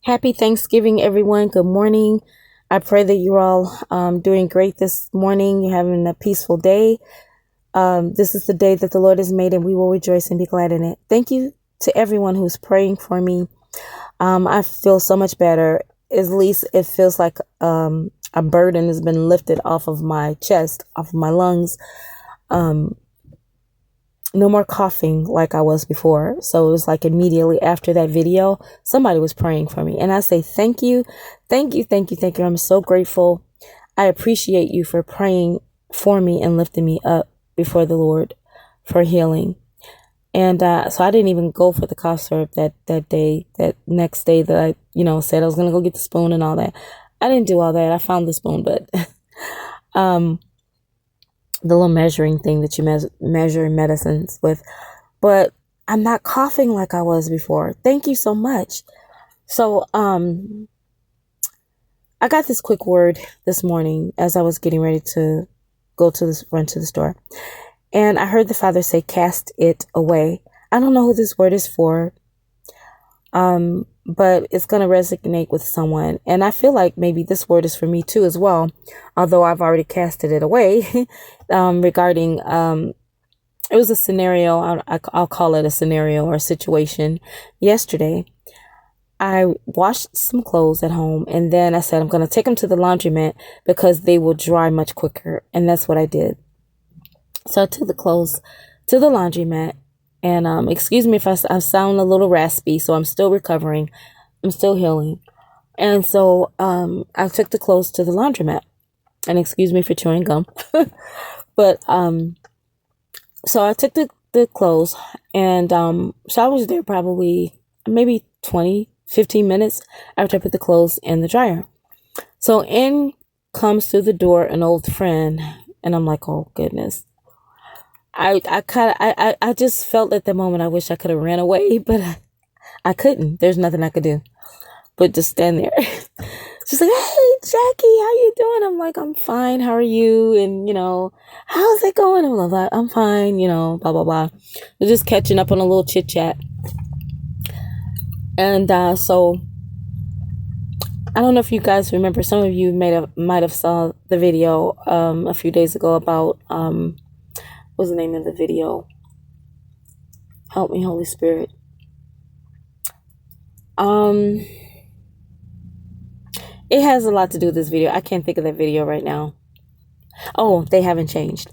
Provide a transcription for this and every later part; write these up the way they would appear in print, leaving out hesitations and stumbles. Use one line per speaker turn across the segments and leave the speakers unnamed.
Happy Thanksgiving, everyone. Good morning. I pray that you're all doing great this morning. You're having a peaceful day. This is the day that the Lord has made, and we will rejoice and be glad in it. Thank you to everyone who's praying for me. I feel so much better. At least it feels like a burden has been lifted off of my chest, off of my lungs. No more coughing like I was before. So it was like immediately after that video, somebody was praying for me. And I say, thank you. Thank you. Thank you. Thank you. I'm so grateful. I appreciate you for praying for me and lifting me up before the Lord for healing. And so I didn't even go for the cough syrup that day, that next day that I, said I was going to go get the spoon and all that. I didn't do all that. I found the spoon, but the little measuring thing that you measure medicines with. But I'm not coughing like I was before. Thank you so much. So I got this quick word this morning as I was getting ready to run to the store. And I heard the Father say, cast it away. I don't know who this word is for, but it's going to resonate with someone. And I feel like maybe this word is for me too as well, although I've already casted it away regarding, it was a scenario, I'll call it a scenario or a situation. Yesterday, I washed some clothes at home, and then I said I'm going to take them to the laundromat because they will dry much quicker. And that's what I did. So I took the clothes to the laundromat, and excuse me if I sound a little raspy, so I'm still recovering. I'm still healing. And so I took the clothes to the laundromat, and excuse me for chewing gum. But so I took the clothes, and so I was there probably maybe 15 minutes after I put the clothes in the dryer. So in comes through the door an old friend, and I'm like, oh goodness. I just felt at the moment I wish I could have ran away, but I couldn't. There's nothing I could do but just stand there. She's like, hey, Jackie, how you doing? I'm like, I'm fine. How are you? And, how's it going? I'm like, I'm fine, blah, blah, blah. We're just catching up on a little chit chat. And so I don't know if you guys remember, some of you might have saw the video a few days ago about what's the name of the video? Help me, Holy Spirit. It has a lot to do with this video. I can't think of that video right now. Oh, they haven't changed.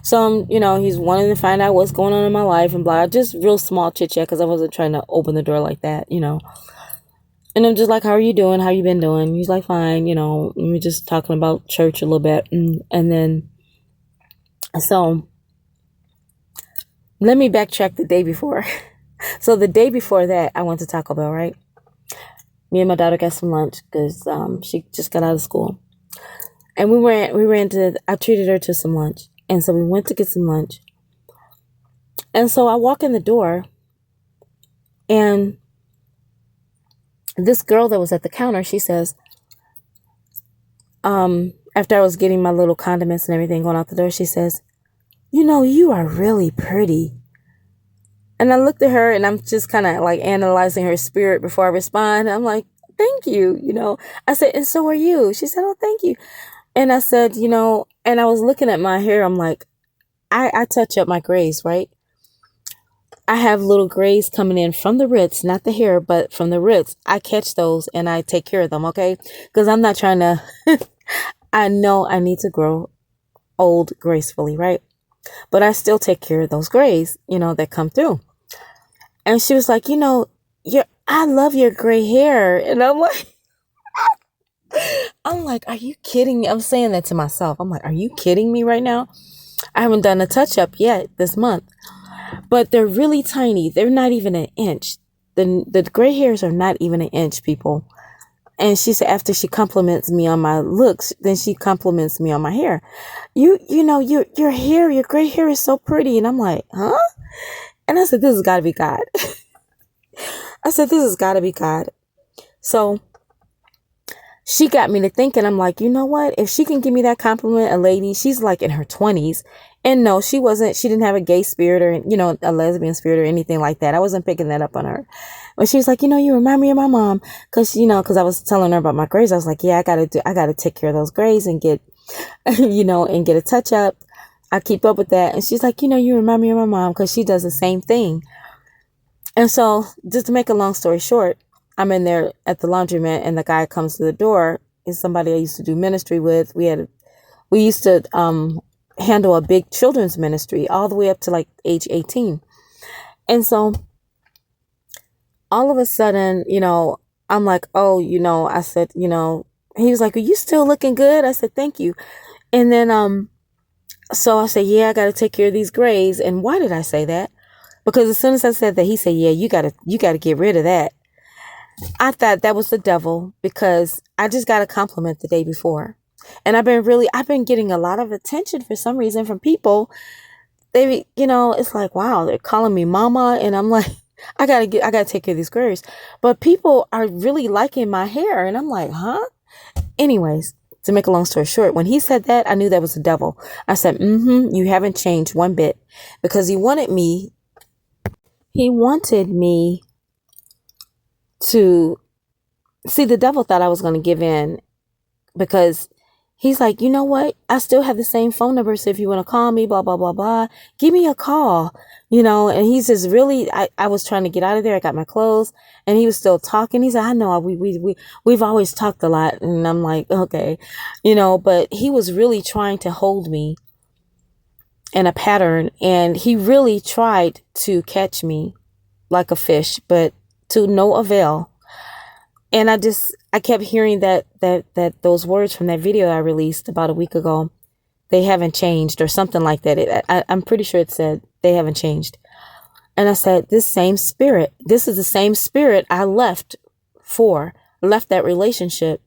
So, he's wanting to find out what's going on in my life and blah. Just real small chit chat because I wasn't trying to open the door like that, And I'm just like, how are you doing? How you been doing? He's like, fine, we're just talking about church a little bit. And then, so let me backtrack the day before. So the day before that, I went to Taco Bell, right? Me and my daughter got some lunch because she just got out of school. And I treated her to some lunch. And so we went to get some lunch. And so I walk in the door, and this girl that was at the counter, she says, after I was getting my little condiments and everything going out the door, she says, you are really pretty. And I looked at her, and I'm just kind of like analyzing her spirit before I respond. I'm like, thank you. I said, and so are you. She said, oh, thank you. And I said, and I was looking at my hair. I'm like, I touch up my grays, right? I have little grays coming in from the roots, not the hair, but from the roots. I catch those and I take care of them, okay? Because I'm not trying to, I know I need to grow old gracefully, right? But I still take care of those grays, that come through. And she was like, I love your gray hair. And I'm like, are you kidding me? I'm saying that to myself. I'm like, are you kidding me right now? I haven't done a touch up yet this month, but they're really tiny. They're not even an inch. The gray hairs are not even an inch, people. And she said, after she compliments me on my looks, then she compliments me on my hair. Your hair, your gray hair is so pretty. And I'm like, huh? And I said, this has got to be God. I said, this has got to be God. So she got me to thinking, I'm like, you know what? If she can give me that compliment, a lady, she's like in her 20s. And no, she didn't have a gay spirit or, a lesbian spirit or anything like that. I wasn't picking that up on her. But she was like, you remind me of my mom. Cause I was telling her about my grades. I was like, yeah, I gotta take care of those grades and get, and get a touch up. I keep up with that. And she's like, you remind me of my mom, cause she does the same thing. And so just to make a long story short, I'm in there at the laundromat and the guy comes to the door. Is somebody I used to do ministry with. We used to, handle a big children's ministry all the way up to like age 18. And so all of a sudden, I'm like, oh, I said, he was like, are you still looking good? I said, thank you. And then, so I said, yeah, I got to take care of these grades. And why did I say that? Because as soon as I said that, he said, yeah, you got to get rid of that. I thought that was the devil because I just got a compliment the day before. And I've been getting a lot of attention for some reason from people. It's like, wow, they're calling me mama. And I'm like, I gotta take care of these grades. But people are really liking my hair. And I'm like, huh? Anyways, to make a long story short, when he said that, I knew that was the devil. I said, you haven't changed one bit, because he wanted me to see. The devil thought I was going to give in, because he's like, you know what? I still have the same phone number. So if you want to call me, blah, blah, blah, blah, give me a call, and he's just really, I was trying to get out of there. I got my clothes and he was still talking. He said, I know we've always talked a lot. And I'm like, okay, but he was really trying to hold me in a pattern, and he really tried to catch me like a fish, but to no avail. And I kept hearing that those words from that video I released about a week ago, they haven't changed or something like that. I'm pretty sure it said they haven't changed. And I said, this is the same spirit I left that relationship,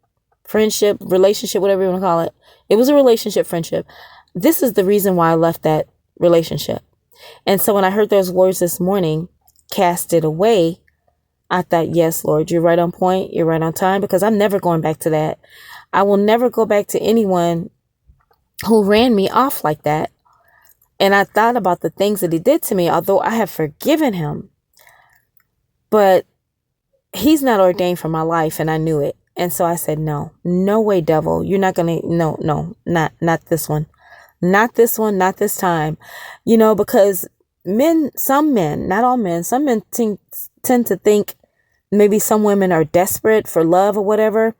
friendship, relationship, whatever you want to call it. It was a relationship, friendship. This is the reason why I left that relationship. And so when I heard those words this morning, cast it away, I thought, yes, Lord, you're right on point. You're right on time, because I'm never going back to that. I will never go back to anyone who ran me off like that. And I thought about the things that he did to me, although I have forgiven him. But he's not ordained for my life, and I knew it. And so I said, no way, devil. You're not going to, no, not this one. Not this one, not this time. Because some men, not all men, some men tend to think maybe some women are desperate for love or whatever.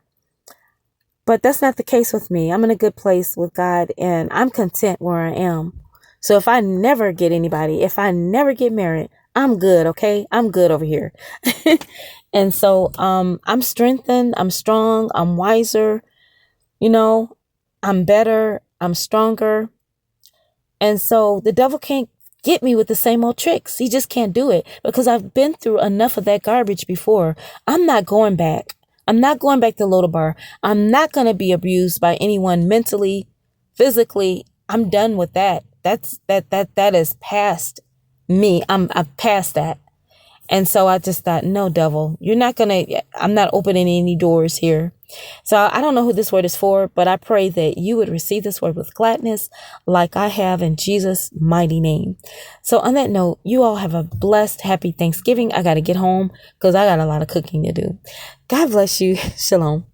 But that's not the case with me. I'm in a good place with God, and I'm content where I am. So if I never get anybody, if I never get married, I'm good. Okay. I'm good over here. And so, I'm strengthened. I'm strong. I'm wiser. I'm better. I'm stronger. And so the devil can't get me with the same old tricks. He just can't do it, because I've been through enough of that garbage before. I'm not going back. I'm not going back to Lodabar. I'm not going to be abused by anyone mentally, physically. I'm done with that. That is past me. I'm past that. And so I just thought, no, devil, I'm not opening any doors here. So I don't know who this word is for, but I pray that you would receive this word with gladness, like I have, in Jesus' mighty name. So on that note, you all have a blessed, happy Thanksgiving. I got to get home because I got a lot of cooking to do. God bless you. Shalom.